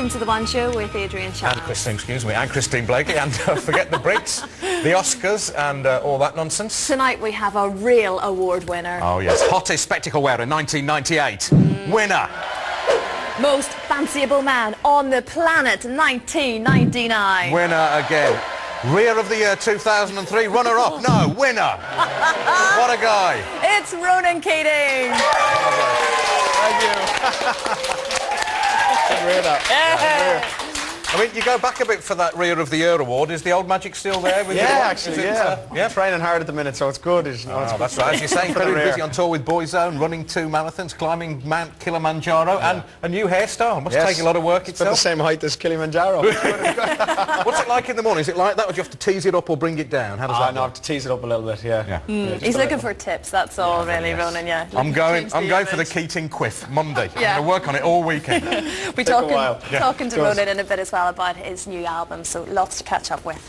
Welcome to The One Show with Adrian Shaw. And Christine Blakey. And forget the Brits, the Oscars and all that nonsense. Tonight we have a real award winner. Oh yes, hottest spectacle wearer 1998. Winner. Most fanciable man on the planet 1999. Winner again. Rear of the year 2003, runner-up. No, winner. What a guy. It's Ronan Keating. Thank you. Rear that. Yeah. I mean, you go back a bit for that Rear of the Year award. Is the old magic still there? With Yeah, you? actually, yeah. Training hard at the minute, so it's good. Oh, that's right. As you're saying, pretty busy on tour with Boyzone, running 2 marathons, climbing Mount Kilimanjaro, and a new hairstyle. Must take a lot of work itself. It's the same height as Kilimanjaro. What's it like in the morning? Is it like that, or do you have to tease it up or bring it down? How does that No, I have to tease it up a little bit, yeah. He's looking for tips, that's all really, Ronan, yeah. I'm going for the Keating quiff, Monday. I'm going to work on it all weekend. We're talking to Ronan in a bit as well about his new album, so lots to catch up with.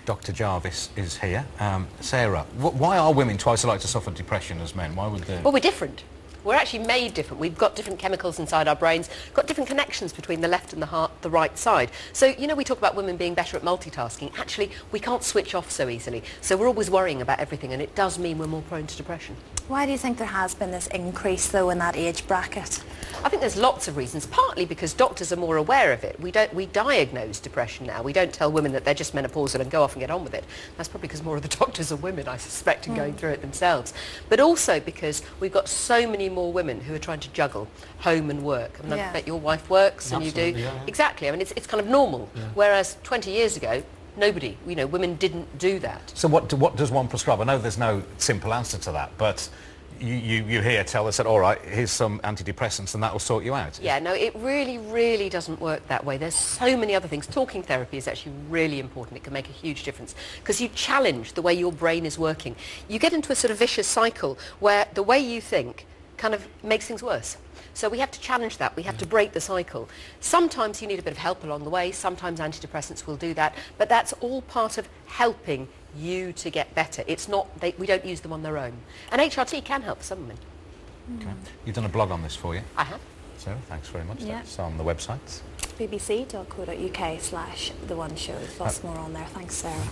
Dr. Jarvis is here. Sarah, why are women twice as likely to suffer depression as men? Why would they? Well, we're different. We're actually made different. We've got different chemicals inside our brains, got different connections between the left and the right side. So, you know, we talk about women being better at multitasking. Actually, we can't switch off so easily. So we're always worrying about everything, and it does mean we're more prone to depression. Why do you think there has been this increase, though, in that age bracket? I think there's lots of reasons, partly because doctors are more aware of it. We diagnose depression now. We don't tell women that they're just menopausal and go off and get on with it. That's probably because more of the doctors are women, I suspect, and going through it themselves. But also because we've got so many more women who are trying to juggle home and work. I mean, I bet your wife works and you do. Yeah. Exactly. I mean, it's kind of normal. Yeah. Whereas 20 years ago, nobody, you know, women didn't do that. So what does one prescribe? I know there's no simple answer to that, but you hear tell us that, all right, here's some antidepressants and that will sort you out. Yeah, no, it really doesn't work that way. There's so many other things. Talking therapy is actually really important. It can make a huge difference because you challenge the way your brain is working. You get into a sort of vicious cycle where the way you think kind of makes things worse. So we have to challenge that. We have to break the cycle. Sometimes you need a bit of help along the way. Sometimes antidepressants will do that. But that's all part of helping you to get better. It's not, we don't use them on their own. And HRT can help some women. Okay. You've done a blog on this for you. I have. Sarah, thanks very much. Yeah. That's on the website. bbc.co.uk/The One Show. There's lots more on there. Thanks, Sarah.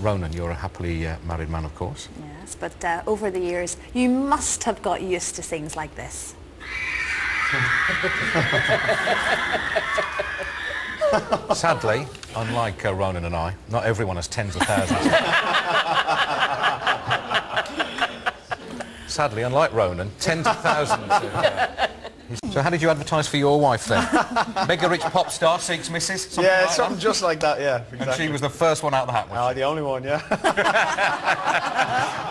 Ronan, you're a happily married man, of course. Yes, but over the years, you must have got used to things like this. Sadly, unlike Ronan and I, not everyone has tens of thousands. Sadly, unlike Ronan, tens of thousands. So how did you advertise for your wife then? Mega rich pop star seeks missus? Something just like that, yeah. Exactly. And she was the first one out of the hat, was she? The only one, yeah.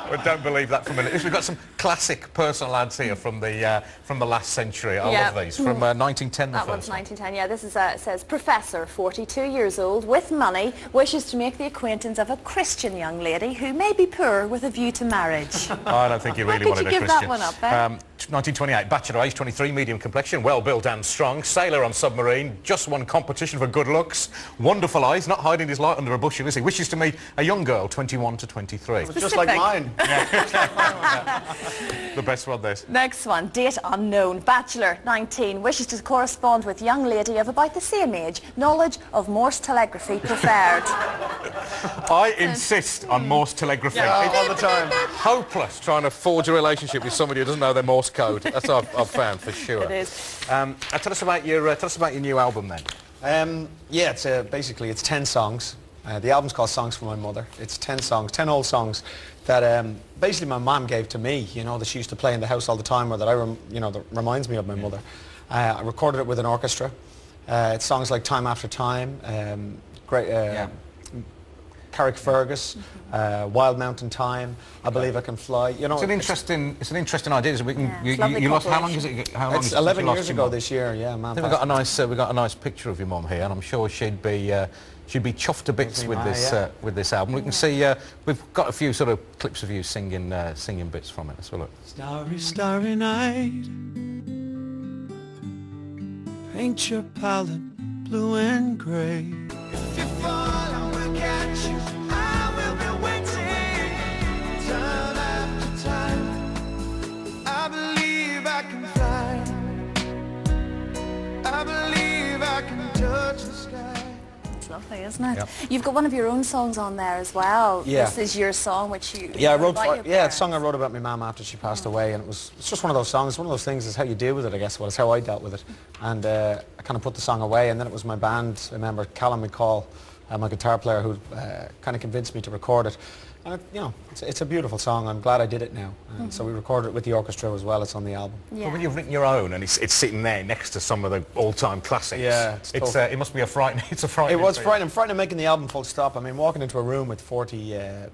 Well, don't believe that for a minute. We've got some classic personal ads here from the last century. I love these. From 1910, That one's 1910, yeah. This is it says, Professor, 42 years old, with money, wishes to make the acquaintance of a Christian young lady who may be poor with a view to marriage. I don't think you really wanted a Christian. Why did you give that one up, eh? 1928, bachelor age, 23, medium complexion, well-built and strong, sailor on submarine, just won competition for good looks, wonderful eyes, not hiding his light under a bushel, is he? Wishes to meet a young girl, 21 to 23. It's just like mine. The best one, this. Next one, date unknown, bachelor, 19, wishes to correspond with young lady of about the same age, knowledge of Morse telegraphy preferred. I insist on Morse telegraphy. All the time. Hopeless trying to forge a relationship with somebody who doesn't know their Morse code. That's what I've found for sure. It is. Tell us about your new album then. Yeah, it's basically it's 10 songs. The album's called Songs for My Mother. It's 10 songs, 10 old songs that basically my mum gave to me. You know, that she used to play in the house all the time, or that that reminds me of my mother. I recorded it with an orchestra. It's songs like Time After Time, Carrickfergus, Wild Mountain Time, I Believe I Can Fly. You know, it's an interesting idea. So we can, you lost, how long is it? It's 11 years ago this year. Yeah, man. I think we got a nice picture of your mum here, and I'm sure she'd be chuffed to bits with this album. We can see we've got a few sort of clips of you singing bits from it. Let's have a look. Starry, starry night. Paint your palette blue and grey. If you fall, I will catch you. I will be waiting. Time after time. I believe I can fly. I believe lovely, isn't it? Yep. You've got one of your own songs on there as well. Yeah. This is your song, which you... Yeah, I wrote. about your It's a parents. song I wrote about my mum after she passed away, and it's just one of those songs. One of those things is how you deal with it, I guess. Well, it's how I dealt with it, and I kind of put the song away, and then it was my band. I remember Callum McCall, my guitar player, who kind of convinced me to record it. And it's a beautiful song. I'm glad I did it now. And so we recorded it with the orchestra as well. It's on the album. Yeah. But when you've written your own and it's sitting there next to some of the all-time classics, Yeah, it's tough. it must be a frightening. It's a frightening. It was thing. frightening making the album full stop. I mean, walking into a room with 40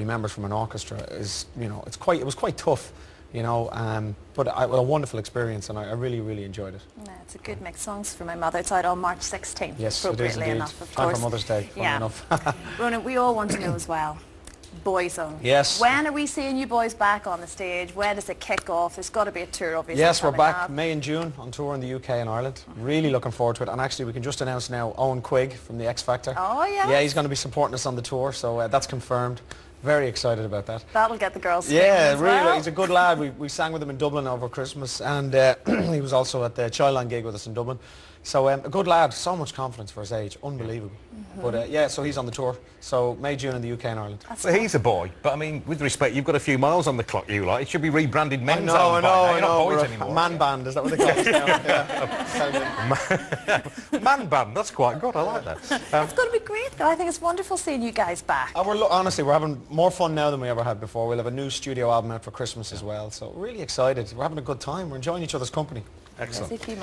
members from an orchestra is, it was quite tough, but a wonderful experience, and I really, really enjoyed it. Yeah, it's a good mix. Songs for My Mother. It's out on March 16th. Yes, it is appropriately indeed. enough, of Time course. for Mother's Day, funny enough. Ronan, we all want to know as well. Boyzone. Yes. When are we seeing you boys back on the stage? When does it kick off? There's got to be a tour, obviously. Yes, we're coming back up. May and June on tour in the UK and Ireland. Really looking forward to it. And actually, we can just announce now Owen Quigg from the X Factor. Oh, yeah. Yeah, he's going to be supporting us on the tour, so that's confirmed. Very excited about that. That'll get the girls screaming Yeah, as really. well. He's a good lad. We sang with him in Dublin over Christmas, and he was also at the Childline gig with us in Dublin. So a good lad, so much confidence for his age, unbelievable. But yeah, so he's on the tour. So May, June in the UK and Ireland. That's Well, he's a boy, but I mean, with respect, you've got a few miles on the clock, you like. It should be rebranded men's I album by now. know. You're not boys We're anymore. a man band, is that what they call it now? Yeah. Man band, that's quite good, I like that. It's going to be great, though. I think it's wonderful seeing you guys back. Honestly, we're having more fun now than we ever had before. We'll have a new studio album out for Christmas as well. So really excited. We're having a good time. We're enjoying each other's company. Excellent. Yes, if you